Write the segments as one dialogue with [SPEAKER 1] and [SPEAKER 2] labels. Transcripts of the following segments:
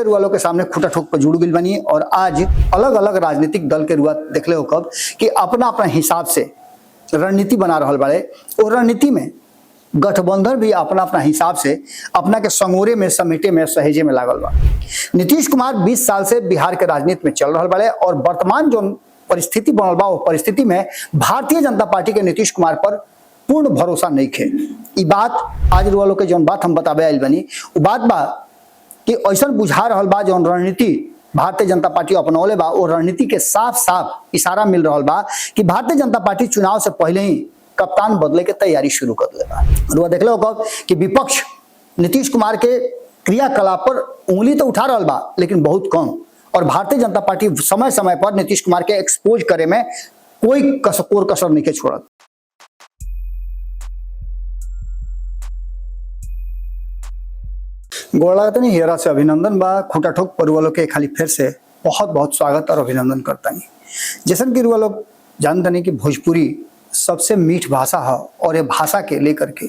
[SPEAKER 1] वालों के सामने खुटा ठोक पर जुड़ गई बनी और आज अलग अलग राजनीतिक दल के रुआ देख ले हो कब कि अपना अपना हिसाब से रणनीति बना रहा बाड़े और रणनीति में गठबंधन भी अपना अपना हिसाब से अपना के संगोरे में समेटे में सहेजे में लागल बा। नीतीश कुमार 20 साल से बिहार के राजनीति में चल रहा बाड़े और वर्तमान जो परिस्थिति बनल बा वो परिस्थिति में भारतीय जनता पार्टी के नीतीश कुमार पर पूर्ण भरोसा नहीं खे। ई बात आज वालों के जौन बात हम बताबे आइल बनी वो बात बा कि ऐसा बुझा रहा बा जौन रणनीति भारतीय जनता पार्टी अपनौले बा और रणनीति के साफ साफ इशारा मिल रहा बा कि भारतीय जनता पार्टी चुनाव से पहले ही कप्तान बदले के तैयारी शुरू कर दिले बा। देख लो कब कि विपक्ष नीतीश कुमार के क्रियाकलाप पर उंगली तो उठा रहा बा लेकिन बहुत कम, और भारतीय जनता पार्टी समय समय पर नीतीश कुमार के एक्सपोज करे में कोई कसर नहीं के छोड़त। गोलातनी हेरा से अभिनंदन बा। खूंटा ठोक पर वालों के खाली फिर से बहुत बहुत स्वागत और अभिनंदन करता नहीं। जैसन कि रुआ लोग जानते नहीं कि भोजपुरी सबसे मीठ भाषा है और ये भाषा के लेकर के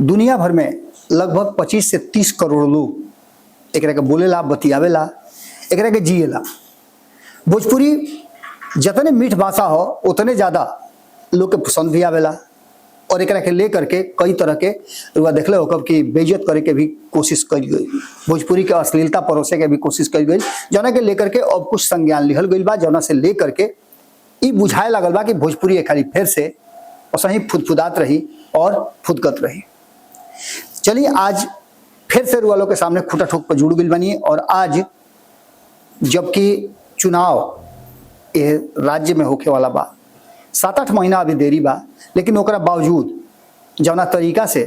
[SPEAKER 1] दुनिया भर में लगभग 25 से 30 करोड़ लोग एक बोलेला, बतियावेला, एक जिएला। भोजपुरी जितने मीठ भाषा हो उतने ज्यादा लोग के पसंद भी आवेला और एक के लेकर के कई तरह के रुआ देख ले हो कब कि बेइज्जत करे के भी कोशिश करी गई, भोजपुरी के अश्लीलता परोसे के भी कोशिश करी गई, जना के लेकर के अब कुछ संज्ञान लिहल गई बा, जना से लेकर के ई बुझाए लगल बा कि भोजपुरी खाली फिर से सही फुदफुदात रही और फुदकत रही। चलिए आज फिर से रुआ लोग के सामने खुटा ठोक पर जुड़ गई बनी और आज जबकि चुनाव ये राज्य में होके वाला बा, 7-8 महीना अभी देरी बा, लेकिन ओकरा बावजूद जौना तरीका से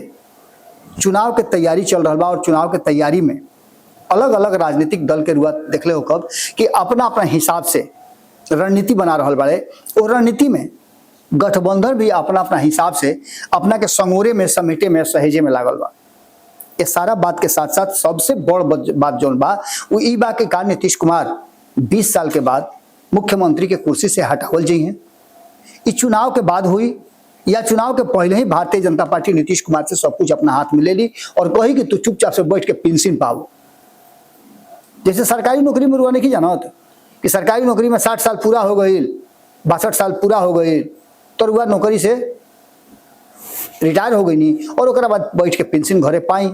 [SPEAKER 1] चुनाव के तैयारी चल रहा बा और चुनाव के तैयारी में अलग अलग राजनीतिक दल के रुआ देख ले हो कब कि अपना अपना हिसाब से रणनीति बना रहा बाड़े और रणनीति में गठबंधन भी अपना अपना हिसाब से अपना के संगोरे में समेटे में सहेजे में लागल बा। ये सारा बात के साथ साथ सबसे बड़ बात जौन बा वो ई बा के कारण नीतीश कुमार 20 साल के बाद मुख्यमंत्री के कुर्सी से हटावल जाइए। इस चुनाव के बाद हुई या चुनाव के पहले ही भारतीय जनता पार्टी नीतीश कुमार से सब कुछ अपना हाथ में ले ली और कही कि तू चुपचाप से बैठ के पेंशन पाओ। जैसे सरकारी नौकरी में रुआ नहीं जाना होता कि सरकारी नौकरी में 60 साल पूरा हो गई, 62 साल पूरा हो गई तो रुआ नौकरी से रिटायर हो गई नहीं और ओकरा बाद बैठ के पेंशन घरे पाई।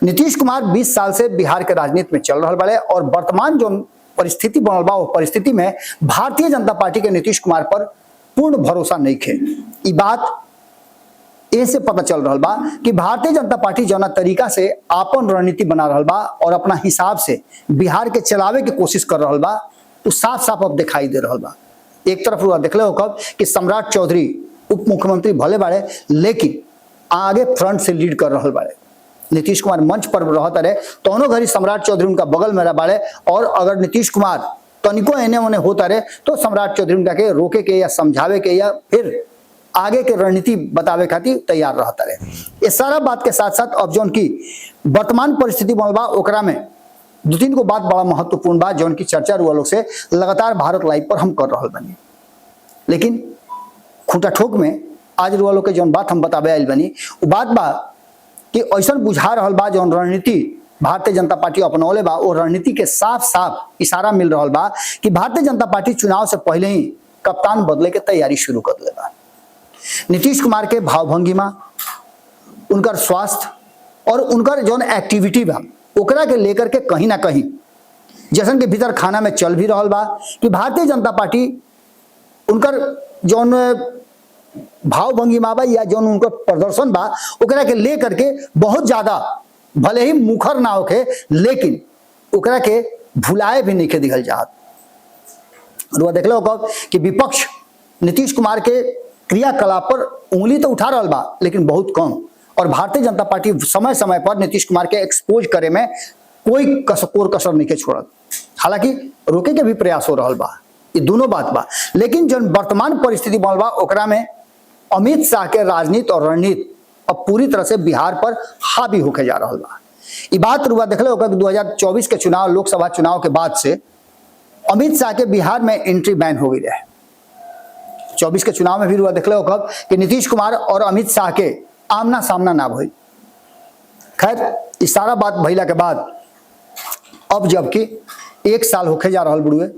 [SPEAKER 1] नीतीश कुमार 20 साल से बिहार के राजनीति में चल रहा बाड़े और वर्तमान जो परिस्थिति बनल बा वो परिस्थिति में भारतीय जनता पार्टी के नीतीश कुमार पर पूर्ण भरोसा नहीं खे। ई बात ऐसे पता चल रहा बा कि भारतीय जनता पार्टी जौना तरीका से आपन रणनीति बना रहा बा और अपना हिसाब से बिहार के चलावे की कोशिश कर रहा बा वो साफ साफ अब दिखाई दे रहा बा। एक तरफ रुआ देख ले हो कब कि सम्राट चौधरी उप मुख्यमंत्री भले बाड़े लेकिन आगे फ्रंट से लीड कर रहा बाड़े। नीतीश कुमार मंच पर रहता रहे दोनों घड़ी सम्राट चौधरी उनका बगल में रह बाड़े और अगर नीतीश कुमार तनिको एने ओने होता रहे तो सम्राट चौधरी उनका के रोके के या समझावे के या फिर आगे के रणनीति बतावे खातिर तैयार रहता रहे। ये सारा बात के साथ साथ अब जौन की वर्तमान परिस्थिति बनल बा ओकरा में 2-3 को बात बड़ा महत्वपूर्ण बा जौन की चर्चा रुआ लोग से लगातार भारत लाइव पर हम कर रहा बनी। लेकिन खूंटा ठोक में आज रुआ लोग के जौन बात हम बताबे आइल बनी वो बात बा कि ऐसा बुझा रहा बा जौन रणनीति भारतीय जनता पार्टी अपनौले बा और रणनीति के साफ साफ इशारा मिल रहा बा कि भारतीय जनता पार्टी चुनाव से पहले ही कप्तान बदले के तैयारी शुरू कर दिले बा। नीतीश कुमार के भावभंगिमा, उनकर स्वास्थ्य और उनकर जौन एक्टिविटी बा ओकरा के लेकर के कहीं ना कहीं जैसन के भीतर खाना में चल भी रहा बा कि भारतीय जनता पार्टी उनकर जौन भावभंगिमा बा या जौन उनकर प्रदर्शन बा ओकरा के लेकर के बहुत ज्यादा भले ही मुखर ना होके लेकिन ओकरा के भुलाए भी नहीं के दिखल जात। रुआ देख लो कब कि विपक्ष नीतीश कुमार के क्रियाकलाप पर उंगली तो उठा रहा बा लेकिन बहुत कम, और भारतीय जनता पार्टी समय समय पर नीतीश कुमार के एक्सपोज करे में कोई कसर नहीं के छोड़त। हालांकि रोके के भी प्रयास हो रहा बा, ये दोनों बात बा, लेकिन जो वर्तमान परिस्थिति बनल बा ओकरा में अमित शाह के राजनीति और रणनीति अब पूरी तरह से बिहार पर हावी होके जा रहा बा। ये बात रुआ देख लो 2024 के चुनाव लोकसभा चुनाव के बाद से अमित शाह के बिहार में एंट्री बैन हो गई रहे। 24 के चुनाव में भी रुआ देख लो कि नीतीश कुमार और अमित शाह के आमना सामना ना भई। खैर इस सारा बात भइला के बाद अब जबकि 1 साल होके जा रहा बुढ़ुए,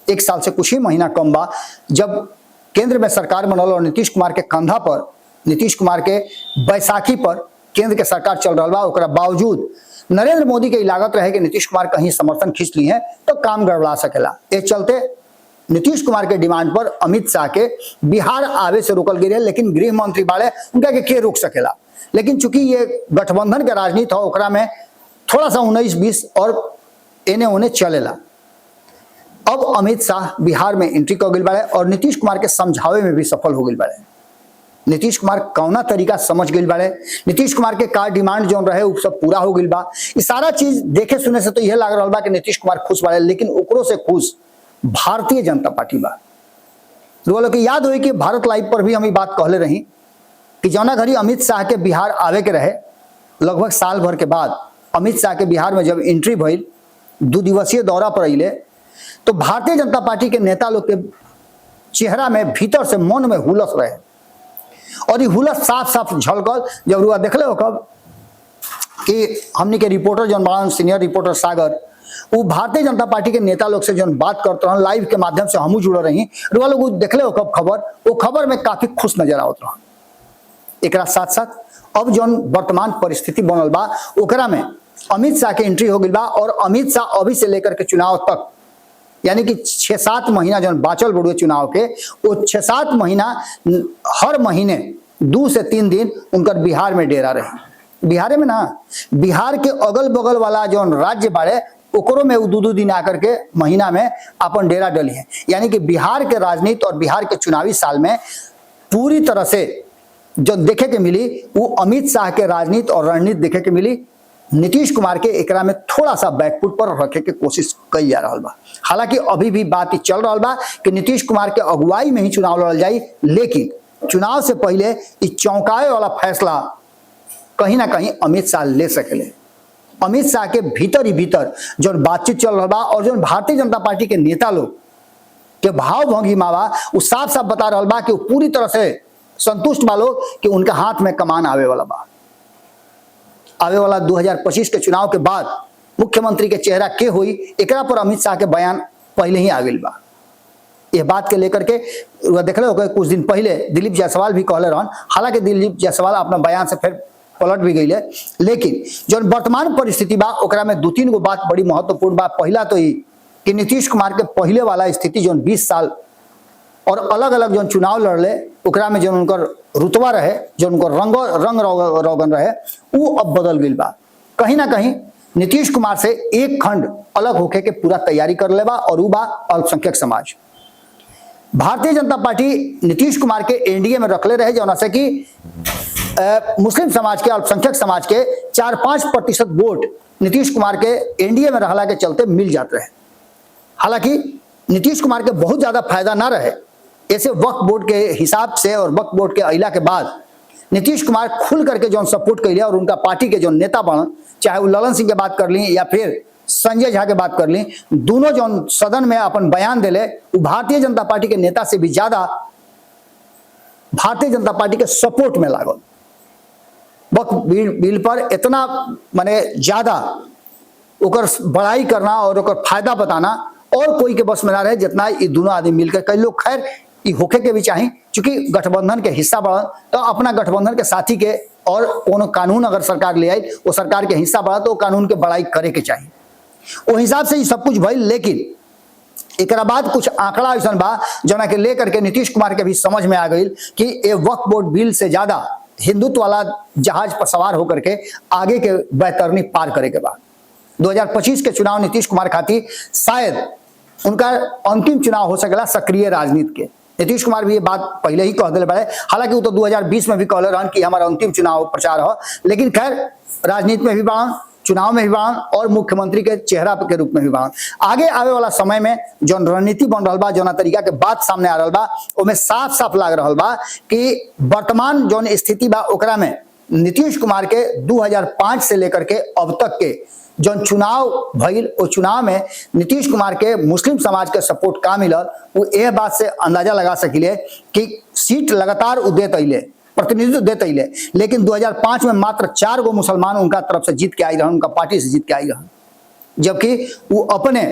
[SPEAKER 1] 1 साल से कुछ ही महीना कम बा जब केंद्र में सरकार बनल और नीतीश कुमार के कंधा पर, नीतीश कुमार के बैसाखी पर केंद्र के सरकार चल रहा बा। ओकरा बावजूद नरेंद्र मोदी के लागत रहे कि नीतीश कुमार कहीं समर्थन खींच ली है तो काम गड़बड़ा सकेला। इस चलते नीतीश कुमार के डिमांड पर अमित शाह के बिहार आवे से रोकल गई है, लेकिन गृह मंत्री बाड़े उनका के रोक सकेला। लेकिन चूंकि ये गठबंधन के राजनीति हो, ओकरा में थोड़ा सा 19-20 और एने ओने चलेला। अब अमित शाह बिहार में एंट्री कर गई बाड़े और नीतीश कुमार के समझावे में भी सफल हो गई बाड़े। नीतीश कुमार कौना तरीका समझ गई बाड़े, नीतीश कुमार के का डिमांड जो रहे वो सब पूरा हो गई बा। ये सारा चीज देखे सुने से तो यह लग रहा बा कि नीतीश कुमार खुश बाड़े, लेकिन ओकरो से खुश भारतीय जनता पार्टी बा। लोगों के याद हुई कि भारत लाइव पर भी हम ये बात कहले रही कि जौना घड़ी अमित शाह के बिहार आवे के रहे, लगभग साल भर के बाद अमित शाह के बिहार में जब एंट्री भइल, 2 दिवसीय दौरा पर अइले, तो भारतीय जनता पार्टी के नेता लोग के चेहरा में भीतर से मन में हुलस रहे और ये हुलस साफ साफ झलकल जब रुआ देखले हो कब कि हमनी के रिपोर्टर जौन बड़ा सीनियर रिपोर्टर सागर वो भारतीय जनता पार्टी के नेता लोग से जो बात करते रहे, लाइव के माध्यम से हमू जुड़ रही, रुआ लोग देखले हो कब खबर, वो खबर में काफी खुश नजर आवत रहा। एक साथ साथ अब जो वर्तमान परिस्थिति बनल बा ओकरा में अमित शाह के एंट्री हो गई बा और अमित शाह अभी से लेकर के चुनाव तक यानी कि 6-7 महीना जो बाचल बड़ुए चुनाव के, वो 6-7 महीना हर महीने 2 से 3 दिन उनकर बिहार में डेरा रहे। बिहार में ना, बिहार के अगल बगल वाला जो राज्य बाड़े ओकरो में वो 2-2 दिन आकर के महीना में अपन डेरा डली है। यानी कि बिहार के राजनीति और बिहार के चुनावी साल में पूरी तरह से जो देखे के मिली वो अमित शाह के राजनीति और रणनीति देखे के मिली। नीतीश कुमार के एकरा में थोड़ा सा बैकफुट पर रखे के कोशिश कई जा रहा बा। हालांकि अभी भी बात ही चल रहा बा कि नीतीश कुमार के अगुवाई में ही चुनाव लड़ल जाई, लेकिन चुनाव से पहले इस चौंकाए वाला फैसला कहीं ना कहीं अमित शाह ले सकेले। अमित शाह के भीतर ही भीतर जो बातचीत चल रहा बा और जो भारतीय जनता पार्टी के नेता लोग के भाव भंगिमा बा वो साफ साफ बता रहा बा कि वो पूरी तरह से संतुष्ट बा लोग कि उनके हाथ में कमान आवे वाला बा। आवे वाला 2025 के चुनाव के बाद मुख्यमंत्री के चेहरा के हुई, एकरा पर अमित शाह के बयान पहले ही आ गई बा। यह बात के लेकर के देख रहे हो कुछ दिन पहले दिलीप जायसवाल भी कहले रहन, हालांकि दिलीप जायसवाल अपना बयान से फिर पलट भी गई है, लेकिन जो वर्तमान परिस्थिति बा ओकरा में 2-3 गो बात बड़ी महत्वपूर्ण बा। पहला तो ही कि नीतीश कुमार के पहले वाला स्थिति जो 20 साल और अलग अलग जो चुनाव लड़ले ओकरा में जो उनकर रुतबा रहे, जो उनकर रंग रोगन रहे, वो अब बदल गई बा। कहीं ना कहीं नीतीश कुमार से एक खंड अलग होके के पूरा तैयारी कर ले बा और वो बा अल्पसंख्यक समाज। भारतीय जनता पार्टी नीतीश कुमार के एनडीए में रखले रहे जो से कि मुस्लिम समाज के, अल्पसंख्यक समाज के 4-5% वोट नीतीश कुमार के एनडीए में रहला के चलते मिल जाते रहे। हालांकि नीतीश कुमार के बहुत ज्यादा फायदा ना रहे, ऐसे वक्फ बोर्ड के हिसाब से और वक्फ बोर्ड के अइला के बाद नीतीश कुमार खुल करके जो सपोर्ट कर लिया और उनका पार्टी के जो नेता बन, चाहे वो ललन सिंह के बात कर ली या फिर संजय झा के बात कर ली, दोनों जो सदन में अपन बयान दिले वो भारतीय जनता पार्टी के नेता से भी ज्यादा भारतीय जनता पार्टी के सपोर्ट में लागल। वक्फ बिल पर इतना माने ज्यादा ओकर बड़ाई करना और ओकर फायदा बताना और कोई के बस में ना रहे जितना ये दोनों आदमी मिलकर। कई लोग खैर ये होके के भी चाहिए, क्योंकि गठबंधन के हिस्सा बढ़ा तो अपना गठबंधन के साथी के और कोनो कानून अगर सरकार ले आई वो सरकार के हिस्सा बढ़ा तो कानून के बड़ाई करे के चाहिए। वो हिसाब से ये सब कुछ भइल, लेकिन एक बाद कुछ आंकड़ा ऐसा बा जना के लेकर के नीतीश कुमार के भी समझ में आ गई कि ये वक्फ बोर्ड बिल से ज्यादा हिंदुत्व वाला जहाज पर सवार होकर के आगे के बैतरनी पार करे के बाद 2025 के चुनाव नीतीश कुमार खातिर शायद उनका अंतिम चुनाव हो सकेला सक्रिय राजनीति के। नीतीश कुमार भी ये बात पहले ही कह दिले बड़े, हालांकि वो तो 2020 में भी कहले रहन कि हमारा अंतिम चुनाव प्रचार हो, लेकिन खैर राजनीति में भी बढ़न, चुनाव में भी बढ़न और मुख्यमंत्री के चेहरा के रूप में भी बढ़न। आगे आवे वाला समय में जो रणनीति बन रहा बा, जो तरीका के बात सामने आ रहा बा, उसमें साफ साफ लग रहा बा कि वर्तमान जो स्थिति बा ओकरा में नीतीश कुमार के 2005 से लेकर के अब तक के जो चुनाव भइल वो चुनाव में नीतीश कुमार के मुस्लिम समाज के सपोर्ट का मिलल, वो यह बात से अंदाजा लगा सकिले कि सीट लगातार उ देत अइले, प्रतिनिधित्व देत अइले, लेकिन 2005 में मात्र 4 गो मुसलमान उनका तरफ से जीत के आई रहन, उनका पार्टी से जीत के आई रहन। जबकि वो अपने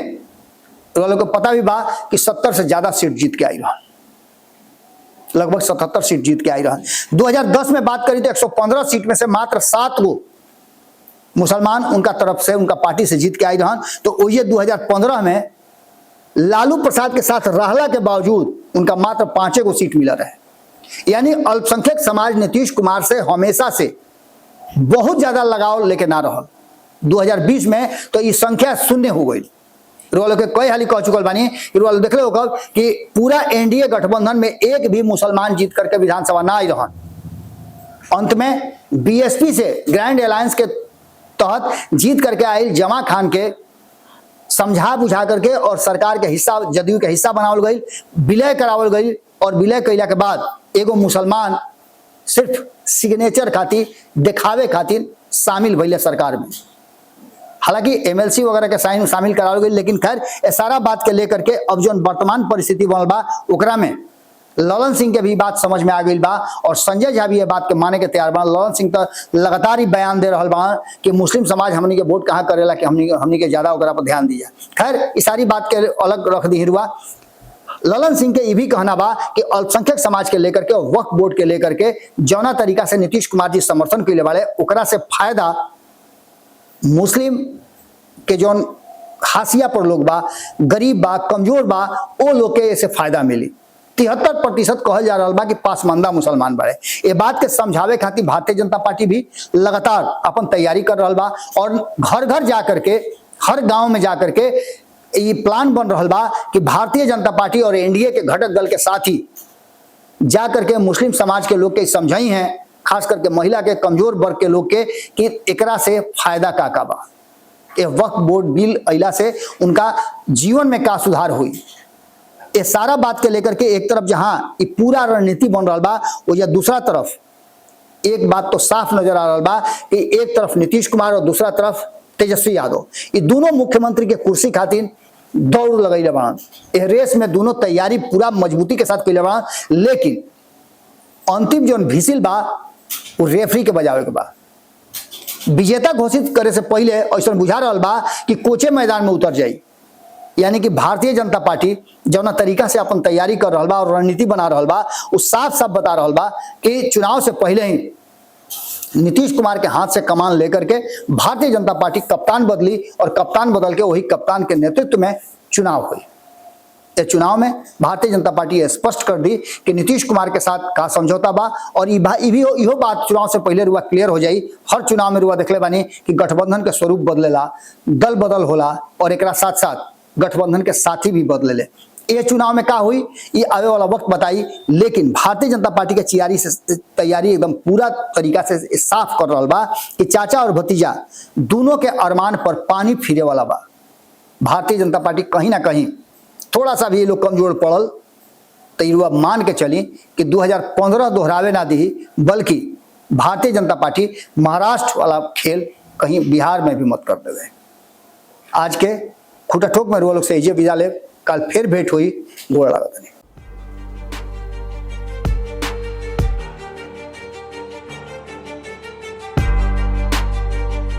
[SPEAKER 1] वालों को पता भी बा कि 70 से ज्यादा सीट जीत के आई रहा, लगभग 77 सीट जीत के आई रहा। 2010 में बात करी तो 115 सीट में से मात्र 7 गो मुसलमान उनका तरफ से, उनका पार्टी से जीत के आई रहा। तो वही 2015 में लालू प्रसाद के साथ रहला के बावजूद उनका मात्र 5 गो सीट मिला रहे। यानी अल्पसंख्यक समाज नीतीश कुमार से हमेशा से बहुत ज्यादा लगाव लेके ना रहा। 2020 में तो ये संख्या शून्य हो गई। रोल के कई हाली कह चुकल बानी, रोल देख लो कि पूरा एनडीए गठबंधन में एक भी मुसलमान जीत करके विधानसभा ना आई रहा। अंत में बीएसपी से ग्रैंड अलायंस के तहत जीत करके आई जमा खान के समझा बुझा करके और सरकार के हिस्सा, जदयू के हिस्सा बनावल गई, विलय करावल गई। और विलय कैला के बाद एगो मुसलमान सिर्फ सिग्नेचर खातिर, दिखावे खातिर शामिल भइले सरकार में। हालांकि एमएलसी वगैरह के साइन शामिल करावल गई, लेकिन खैर ये सारा बात के लेकर के अब जो वर्तमान परिस्थिति बनल बा ओकरा में ललन सिंह के भी बात समझ में आ गई बा और संजय झा भी ये बात के माने के तैयार बा। ललन सिंह तो लगातार ही बयान दे रहा बा कि मुस्लिम समाज हमनी के वोट कहाँ करेला कि हमनी के ज्यादा ओकरा पर ध्यान दिया। खैर इस सारी बात के अलग रख दी हुआ। ललन सिंह के ये भी कहना बा कि अल्पसंख्यक समाज के लेकर के, वक्फ बोर्ड के लेकर के जौना तरीका से नीतीश कुमार जी समर्थन के वाले ओकरा से फायदा मुस्लिम के जो हाशिया पर लोग बा, गरीब बा, कमजोर बा, वो लोग के ऐसे फायदा मिली। 73% कहल जा रहा बा कि पासमानदा मुसलमान बड़े। ये बात के समझावे खातिर भारतीय जनता पार्टी भी लगातार अपन तैयारी कर रहा बा और घर घर जा करके, हर गांव में जा करके ये प्लान बन रहा बा कि भारतीय जनता पार्टी और एनडीए के घटक दल के साथ ही जा करके मुस्लिम समाज के लोग के समझाई हैं, खास करके महिला के, कमजोर वर्ग के लोग के, कि एकरा से फायदा का बा। ये वक्फ बोर्ड बिल अइला से उनका जीवन में का सुधार हुई। ये सारा बात के लेकर के एक तरफ जहां ये पूरा रणनीति बन रहा बा, वो या दूसरा तरफ एक बात तो साफ नजर आ रहा बा कि एक तरफ नीतीश कुमार और दूसरा तरफ तेजस्वी यादव, ये दोनों मुख्यमंत्री के कुर्सी खातिर दौड़ लगैले बाड़न। यह रेस में दोनों तैयारी पूरा मजबूती के साथ कैले बाड़न, लेकिन अंतिम जो भिसिल बा वो रेफरी के बजावे के बा। विजेता घोषित करे से पहले ऐसा बुझा रहा बा कि कोचे मैदान में उतर जाई। यानी कि भारतीय जनता पार्टी जौना तरीका से अपन तैयारी कर रहा बा और रणनीति बना रहा बा, वो साफ साफ बता रहा बा कि चुनाव से पहले ही नीतीश कुमार के हाथ से कमान लेकर के भारतीय जनता पार्टी कप्तान बदली और कप्तान बदल के वही कप्तान के नेतृत्व में चुनाव हुई। इस चुनाव में भारतीय जनता पार्टी ये स्पष्ट कर दी कि नीतीश कुमार के साथ का समझौता बा और इहो बात चुनाव से पहले रुआ क्लियर हो जाई। हर चुनाव में रुआ देखले बानी कि गठबंधन के स्वरूप बदलेला, दल बदल होला और एक साथ साथ गठबंधन के साथी भी बदलेले। ये चुनाव में का हुई ये आवे वाला वक्त बताई, लेकिन भारतीय जनता पार्टी के चियारी से तैयारी एकदम पूरा तरीका से साफ कर रहा बा कि चाचा और भतीजा दोनों के अरमान पर पानी फिरे वाला बा। भारतीय जनता पार्टी कहीं ना कहीं थोड़ा सा भी ये लोग कमजोर पड़ल तो ये मान के चली कि 2015 दोहरावे ना दी, बल्कि भारतीय जनता पार्टी महाराष्ट्र वाला खेल कहीं बिहार में भी मत कर देवे। आज के खुटा ठोक में रुआ लोग से विदा ले, कल फिर भेंट हुई। गोड़ लागत नहीं।